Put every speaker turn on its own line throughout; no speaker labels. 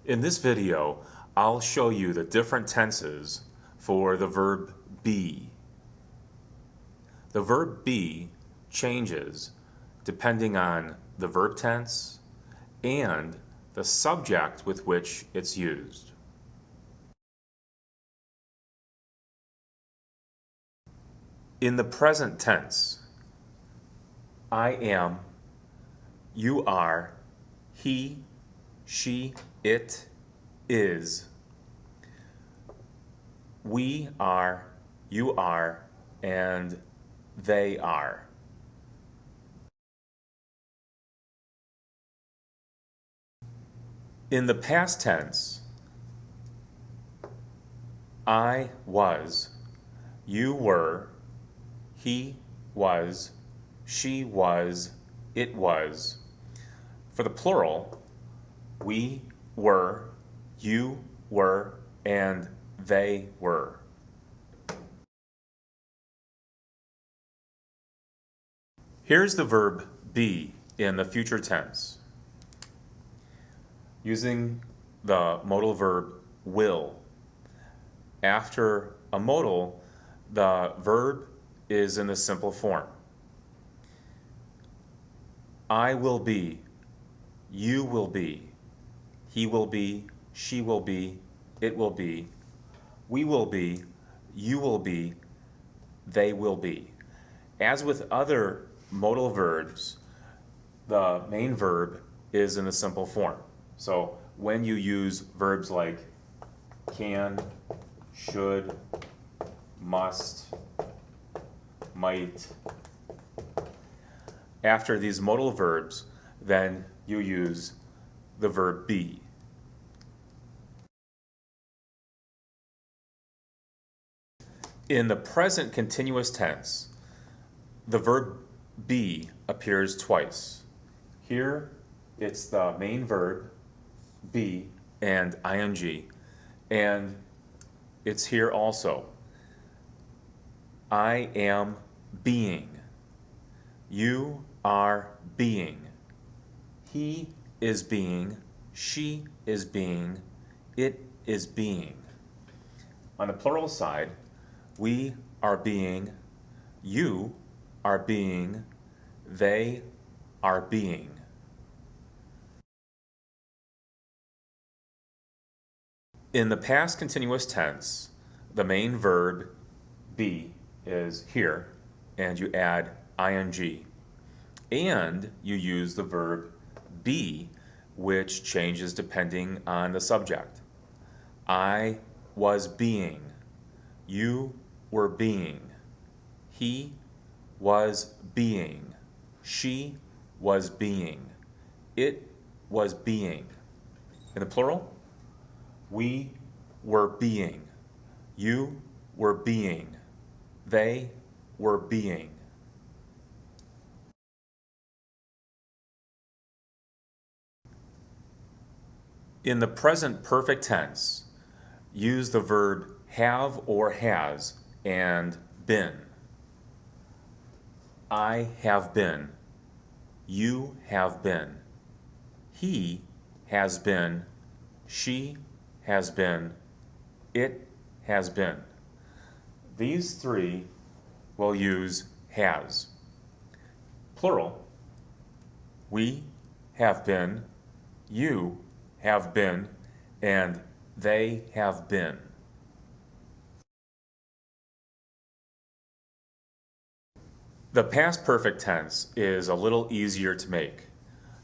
In this video, I'll show you the different tenses for the verb be. The verb be changes depending on the verb tense and the subject with which it's used. In the present tense, I am, you are, he, she, it is. We are, you are, and they are. In the past tense, I was, you were, he was, she was, it was. For the plural, we were, you were, and they were. Here's the verb be in the future tense. Using the modal verb will. After a modal, the verb is in the simple form. I will be, you will be, he will be, she will be, it will be, we will be, you will be, they will be. As with other modal verbs, the main verb is in the simple form. So when you use verbs like can, should, must, might, after these modal verbs, then you use the verb be. In the present continuous tense, the verb be appears twice. Here, it's the main verb, be, and ing, and it's here also. I am being. You are being. He is being. She is being. It is being. On the plural side, we are being. You are being. They are being. In the past continuous tense, the main verb be is here, and you add ing, and you use the verb be, which changes depending on the subject. I was being. You were being. He was being. She was being. It was being. In the plural, we were being. You were being. They were being. In the present perfect tense, use the verb have or has and been. I have been. You have been. He has been. She has been. It has been. These three will use has. Plural, we have been, you have been, and they have been. The past perfect tense is a little easier to make.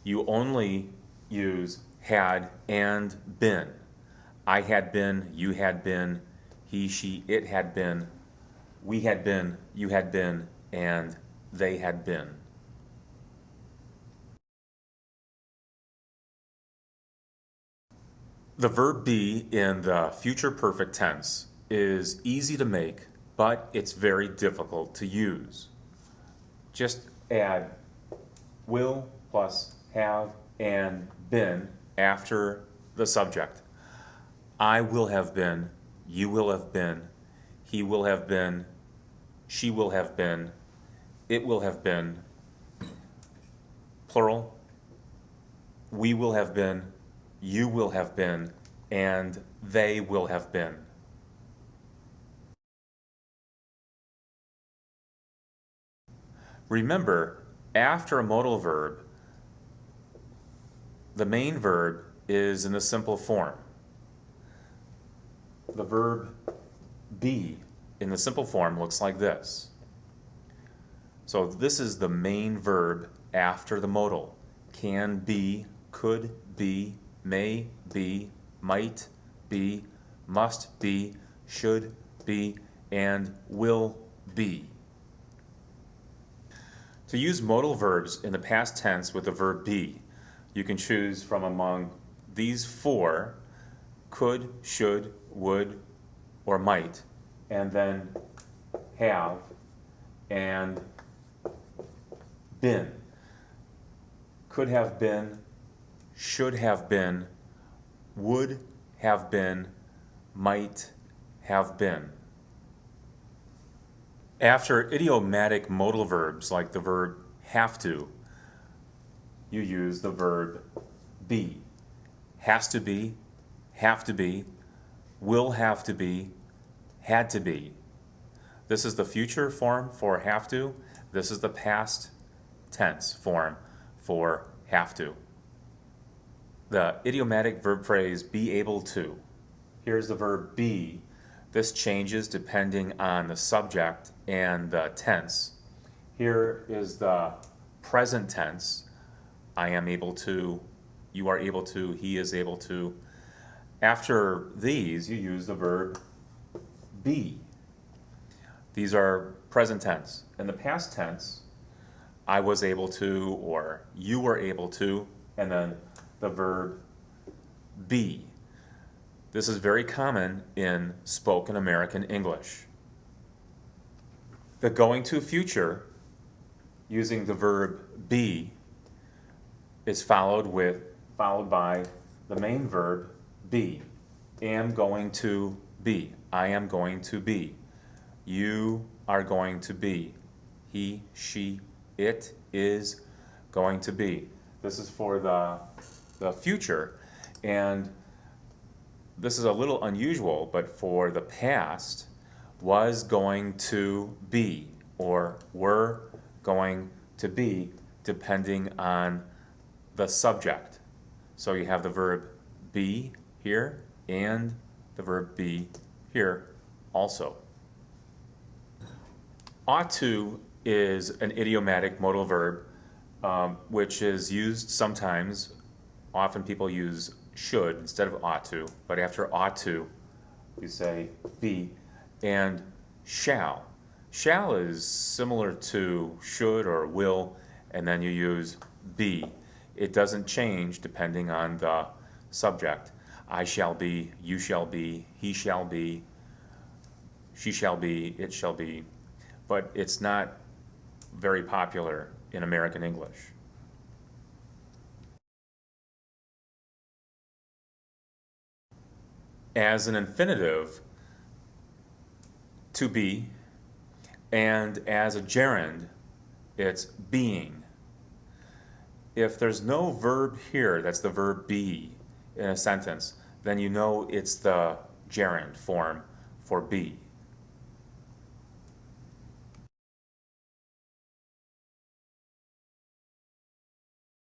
You only use had and been. I had been, you had been, he, she, it had been, we had been, you had been, and they had been. The verb be in the future perfect tense is easy to make, but it's very difficult to use. Just add will plus have and been after the subject. I will have been, you will have been, he will have been, she will have been, it will have been, plural, we will have been, you will have been, and they will have been. Remember, after a modal verb, the main verb is in the simple form. The verb be in the simple form looks like this. So this is the main verb after the modal. Can be, could be, may be, might be, must be, should be, and will be. To use modal verbs in the past tense with the verb be, you can choose from among these four: could, should, would, or might, and then have and been. Could have been, should have been, would have been, might have been. After idiomatic modal verbs like the verb have to, you use the verb be. Has to be, have to be, will have to be, had to be. This is the future form for have to. This is the past tense form for have to. The idiomatic verb phrase be able to. Here's the verb be. This changes depending on the subject and the tense. Here is the present tense. I am able to, you are able to, he is able to. After these, you use the verb be. These are present tense. In the past tense, I was able to, or you were able to, and then the verb be. This is very common in spoken American English. The going to future, using the verb be, is followed by the main verb be. Am going to be. I am going to be. You are going to be. He, she, it is going to be. This is for the future, and this is a little unusual, but for the past, was going to be, or were going to be, depending on the subject. So you have the verb be here and the verb be here also. Ought to is an idiomatic modal verb which is used sometimes. Often people use should instead of ought to, but after ought to, you say be. And shall. Shall is similar to should or will, and then you use be. It doesn't change depending on the subject. I shall be, you shall be, he shall be, she shall be, it shall be, but it's not very popular in American English. As an infinitive, to be, and as a gerund, it's being. If there's no verb here, that's the verb be in a sentence, then you know it's the gerund form for be.